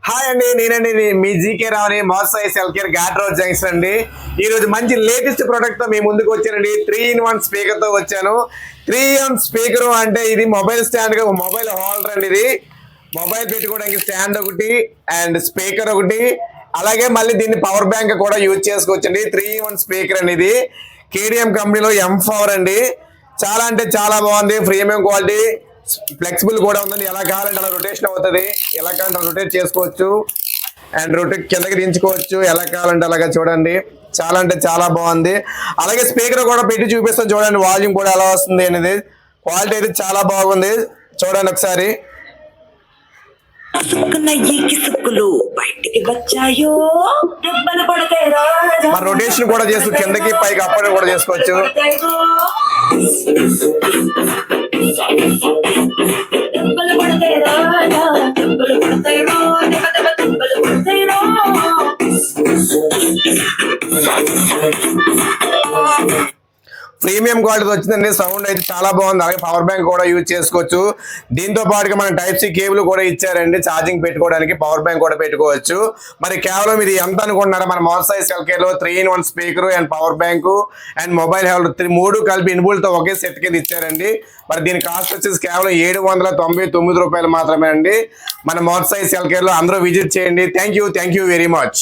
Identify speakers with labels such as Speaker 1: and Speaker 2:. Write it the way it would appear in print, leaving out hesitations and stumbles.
Speaker 1: Hi అండి, నేనండి మీ GK రావని మోసాయి సెల్కేర్ ఘాట్ రోడ్ జంక్షన్ అండి. ఈ రోజు మంచి లేటెస్ట్ ప్రోడక్ట్ తో మీ ముందుకు వచ్చానండి. 3-in-1 స్పీకర్ తో వచ్చాను. 3-in స్పీకర్ అంటే ఇది మొబైల్ స్టాండ్ గా మొబైల్ హోల్డర్ అండి. ఇది మొబైల్ పెట్టుకోవడానికి స్టాండ్ ఒకటి అండ్ స్పీకర్ ఒకటి, అలాగే మళ్ళీ దీన్ని పవర్ బ్యాంక్ కూడా యూజ్ చేసుకోవచ్చండి. 3-in-1 స్పీకర్ అండి. ఇది కేడిఎం కంపెనీలో M4 అండి. చాలా అంటే చాలా బాగుంది. ప్రీమియం క్వాలిటీ, ఫ్లెక్సిబుల్ కూడా ఉందండి. ఎలా కావాలంటే అలా రొటేషన్ అవుతుంది. ఎలా కావాలంటే రొటేట్ చేసుకోవచ్చు అండ్ రొటేట్ కిందకి దించుకోవచ్చు. ఎలా కావాలంటే అలాగా చూడండి. చాలా అంటే చాలా బాగుంది. అలాగే స్పీకర్ కూడా పెట్టి చూపిస్తాను చూడండి, వాల్యూమ్ కూడా ఎలా వస్తుంది అనేది. క్వాలిటీ అయితే చాలా బాగుంది, చూడండి ఒకసారి. మన రొటేషన్ కూడా చేస్తూ కిందకి పైకి అప్పటి కూడా చేసుకోవచ్చు. ప్రీమియం క్వాలిటీ వచ్చిందండి. సౌండ్ అయితే చాలా బాగుంది. అలాగే పవర్ బ్యాంక్ కూడా యూజ్ చేసుకోవచ్చు. దీంతో పాటుగా మన Type-C కేబుల్ కూడా ఇచ్చారండి, ఛార్జింగ్ పెట్టుకోవడానికి. పవర్ బ్యాంక్ కూడా పెట్టుకోవచ్చు. మరి కేవలం ఇది ఎంత అనుకుంటున్నారా? మన మోసాయి సెల్కేర్ లో 3-in-1 speaker and power bank and mobile holder మూడు కలిపి ఇన్బుల్ తో ఒకే సెట్ కింద ఇచ్చారండి. మరి దీని కాస్ట్ వచ్చేసి కేవలం ₹799 మాత్రమే అండి. మన మోసాయి సెల్కేర్ లో అందరూ విజిట్ చేయండి. Thank you very much.